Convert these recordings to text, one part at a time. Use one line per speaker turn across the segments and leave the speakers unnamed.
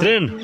Tren,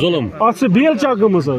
Zulum.
Atsı bir yıl çakımız var.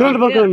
Dört bakın.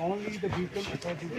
only the vehicle according
to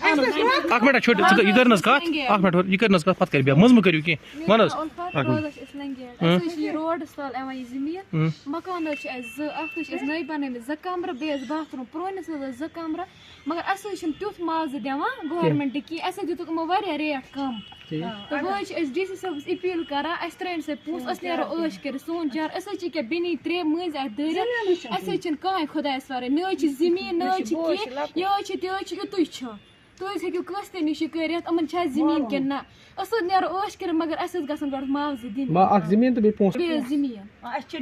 اخ minute چھوٹ یہ کر نس کت اخ منٹ یہ کر نس کت پتہ کر بیا مزم کریو کی ون حظ
یہ روڈ تل ایوان یہ زمین مکان اس اخ نئی بنائی زٕ کمرٕ بیٚیہِ باتھ روم پرٲنِس حظ زٕ کمرٕ مگر اَسہِ حظ چھُنہٕ تیُتھ مازٕ دِوان گورمنٹ کینٛہہ اَسہِ حظ دِتُکھ یِمو واریاہ ریٹ کم تہٕ وۄنۍ حظ چھِ أسۍ ڈی سی صٲبس اپیٖل کران اَسہِ ترٛٲیِن سا پونٛسہٕ أسۍ نیرو عٲش کٔرِتھ سون جار أسۍ حظ چھِ ییٚکیٛاہ بیٚنی ترٛےٚ مٔنٛزۍ اَتھ دٲرِتھ اَسہِ حظ چھِنہٕ کٕہٕنۍ خۄدایَس وَرٲے نہ حظ چھِ زٔمیٖن نہ حظ چھِ کینٛہہ یہِ حظ چھِ تہِ حظ چھِ یُتُے چھُ تُہۍ حظ ہیٚکِو کٲنٛسہِ تہِ نِش یہِ کٔرِتھ یِمن چھا زٔمیٖن کِنہٕ نہ أسۍ حظ نیرو عٲش کٔرِتھ مگر اَسہِ حظ گژھن گۄڈٕ معاوضہٕ دِنۍ
اکھ زٔمیٖن تہٕ بیٚیہِ پونٛسہٕ
بیٚیہِ حظ زٔمیٖن
اچھا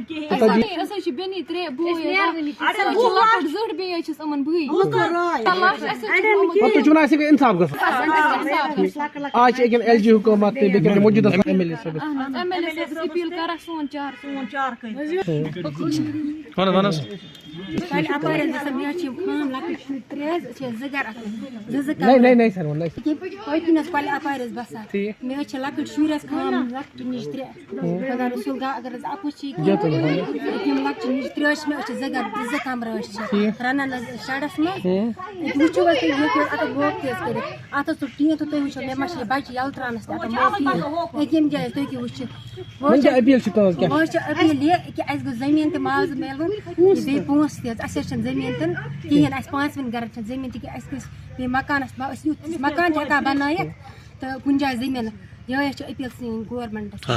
أسۍ حظ چھِ بیٚنی ترٛےٚ بوے لۄکٕٹ زٔٹھ بیٚیہِ حظ چھِس یِمن بٕے
تُہۍ چھِو ونان اَسہِ اِنصاف گژھُن آز چھِ أکیاہ ایل جی حکوٗمت تہٕ بیٚیہِ موجوٗدس ایم ایل اے صٲبس
ایم ایل اے صٲبس اپیٖل کران سون چار
ون حظ
نہیں سر
پتنس کۄلہِ اپارس بسان مےٚ حظ چھِ لۄکٕٹۍ شُرۍ اَسہِ خانہٕ لۄکٹہِ نِش ترٛےٚ خۄدا رسول اگر حظ اَپُز چھِ یِم لۄکچہِ نِش ترٛےٚ حظ چھِ مےٚ أسۍ چھِ زٕ کمرٕ حظ چھِ رنان حظ شڈس منٛز وٕچھِو حظ تُہۍ ہیٚکِو حظ اَتھ موقعہٕ تہِ حظ کٔرِتھ اَتھ حظ تُل ٹیٖن تہٕ تُہۍ وٕچھو مےٚ ما چھِ یہِ بچہِ یَلہٕ ترٛاونس تہِ اَتھ موقعہٕ أکۍ ییٚمہِ جایہِ تُہۍ ہیٚکِو وٕچھِتھ وۄنۍ چھِ اپیٖل یہِ کہِ اَسہِ گوٚژھ زٔمیٖن تہِ معاوضہٕ میلُن بیٚیہِ پونٛسہٕ تہِ حظ اَسہِ حظ چھِنہٕ زٔمیٖن تہِ کِہیٖنۍ اَسہِ پانٛژوٕنی گرن چھِنہٕ زٔمیٖن تہِ کینٛہہ اَسہِ گٔژھ بیٚیہِ مکانس أسۍ یُتھ مکان چھِ ہٮ۪کان بنٲیِتھ تہٕ کُنہِ جایہِ زٔمیٖن یِہوٚے حظ چھِ اپیٖل سٲنۍ گورمنٹس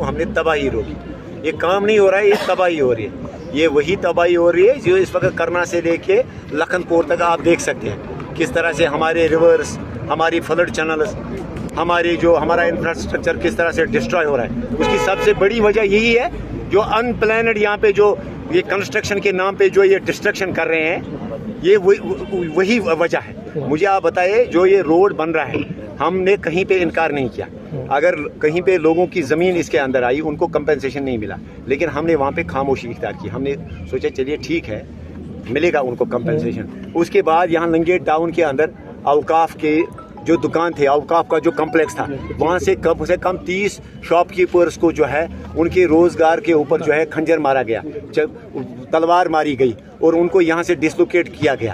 ہم نے تباہی روکی یہ کام نہیں ہو رہا ہے یہ تباہی ہو رہی ہے یہ وہی تباہی ہو رہی ہے جو اس وقت کرنا سے لے کے لکھن پور تک آپ دیکھ سکتے ہیں کس طرح سے ہمارے ریورس ہماری فلڈ چینلز ہمارا انفراسٹرکچر کس طرح سے ڈسٹرائے ہو رہا ہے اس کی سب سے بڑی وجہ یہی ہے جو ان پلانڈ یہاں پہ جو یہ کنسٹرکشن کے نام پہ جو یہ ڈسٹرکشن کر رہے ہیں یہ وہی وجہ ہے مجھے آپ بتائیے جو یہ روڈ بن رہا ہے ہم نے کہیں پہ انکار نہیں کیا اگر کہیں پہ لوگوں کی زمین اس کے اندر آئی ان کو کمپنسیشن نہیں ملا لیکن ہم نے وہاں پہ خاموشی اختیار کی ہم نے سوچا چلیے ٹھیک ہے ملے گا ان کو کمپنسیشن اس کے بعد یہاں لنگیٹ ٹاؤن کے اندر اوقاف کے جو دکان تھے اوقاف کا جو کمپلیکس تھا وہاں سے کم سے کم 30 شاپ کیپرز کو جو ہے ان کے روزگار کے اوپر جو ہے کھنجر مارا گیا جب تلوار ماری گئی اور ان کو یہاں سے ڈسلوکیٹ کیا گیا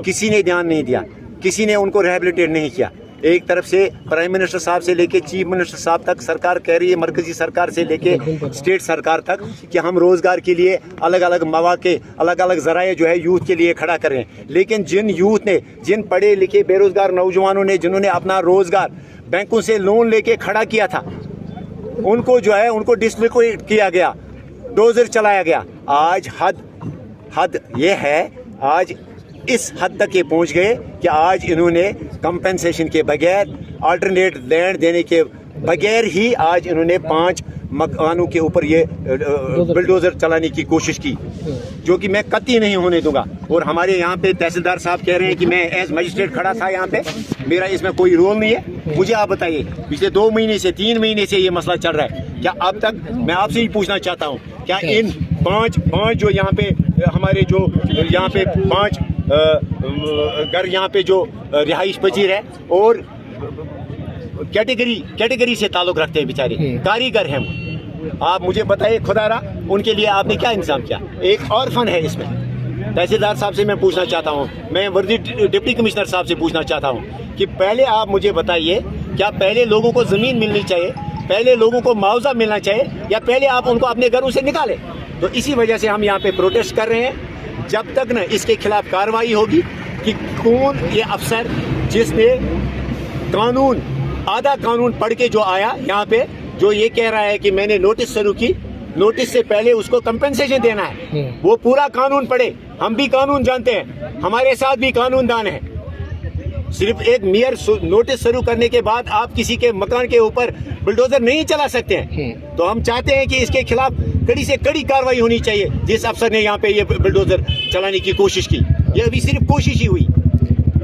کسی نے دھیان نہیں دیا کسی نے ان کو ریہیبلیٹیٹ نہیں کیا ایک طرف سے پرائم منسٹر صاحب سے لے کے چیف منسٹر صاحب تک سرکار کہہ رہی ہے مرکزی سرکار سے لے کے اسٹیٹ سرکار تک کہ ہم روزگار کے لیے الگ الگ مواقع الگ الگ ذرائع جو ہے یوتھ کے لیے کھڑا کر رہے ہیں لیکن جن یوتھ نے جن پڑھے لکھے بے روزگار نوجوانوں نے جنہوں نے اپنا روزگار بینکوں سے لون لے کے کھڑا کیا تھا ان کو جو ہے ان کو ڈسلوکیٹ کیا گیا ڈوزر چلایا گیا آج حد یہ ہے آج اس حد تک یہ پہنچ گئے کہ آج انہوں نے کمپنسیشن کے بغیر آلٹرنیٹ لینڈ دینے کے بغیر ہی آج انہوں نے 5 مکانوں کے اوپر یہ بلڈوزر چلانے کی کوشش کی جو کہ میں قطعی نہیں ہونے دوں گا اور ہمارے یہاں پہ تحصیلدار صاحب کہہ رہے ہیں کہ میں ایز مجسٹریٹ کھڑا تھا یہاں پہ میرا اس میں کوئی رول نہیں ہے مجھے آپ بتائیے پچھلے 2 مہینے سے 3 مہینے سے یہ مسئلہ چل رہا ہے کیا اب تک میں آپ سے ہی پوچھنا چاہتا ہوں کیا ان 5 جو یہاں پہ ہمارے جو یہاں پہ 5 گھر یہاں پہ جو رہائش پذیر ہے اور کیٹیگری سے تعلق رکھتے ہیں بیچارے کاریگر ہیں وہ آپ مجھے بتائیے خدا را ان کے لیے آپ نے کیا انتظام کیا ایک اور فن ہے اس میں تحصیلدار صاحب سے میں پوچھنا چاہتا ہوں میں وردی ڈپٹی کمشنر صاحب سے پوچھنا چاہتا ہوں کہ پہلے آپ مجھے بتائیے کیا پہلے لوگوں کو زمین ملنی چاہیے پہلے لوگوں کو معاوضہ ملنا چاہیے یا پہلے آپ ان کو اپنے گھروں سے نکالیں تو اسی وجہ سے ہم یہاں پہ پروٹیسٹ کر رہے ہیں جب تک نہ اس کے خلاف کارروائی ہوگی کہ کون یہ افسر جس نے آدھا قانون پڑھ کے جو آیا یہاں پہ جو یہ کہہ رہا ہے کہ میں نے نوٹس شروع کی نوٹس سے پہلے اس کو کمپنسیشن دینا ہے وہ پورا قانون پڑھے ہم بھی قانون جانتے ہیں ہمارے ساتھ بھی قانون دان ہیں صرف ایک میئر نوٹس شروع کرنے کے بعد آپ کسی کے مکان کے اوپر بلڈوزر نہیں چلا سکتے ہیں تو ہم چاہتے ہیں کہ اس کے خلاف کڑی سے کڑی کارروائی ہونی چاہیے جس افسر نے یہاں پہ یہ بلڈوزر چلانے کی کوشش کی یہ ابھی صرف کوشش ہی ہوئی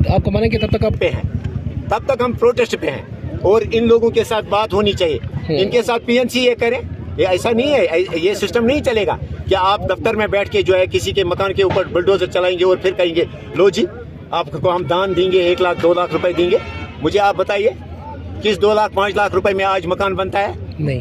آپ کو مانیں کہ تب تک آپ
پہ ہیں تب تک ہم پروٹیسٹ پہ ہیں اور ان لوگوں کے ساتھ بات ہونی چاہیے ان کے ساتھ پی این سی یہ کریں یہ ایسا نہیں ہے یہ سسٹم نہیں چلے گا کہ آپ دفتر میں بیٹھ کے جو ہے کسی کے مکان کے اوپر بلڈوزر چلائیں گے اور پھر کہیں گے لو جی آپ کو ہم دان دیں گے 1 لاکھ 2 لاکھ روپے دیں گے مجھے آپ بتائیے کس 2 لاکھ 5 لاکھ روپے میں آج مکان بنتا ہے
نہیں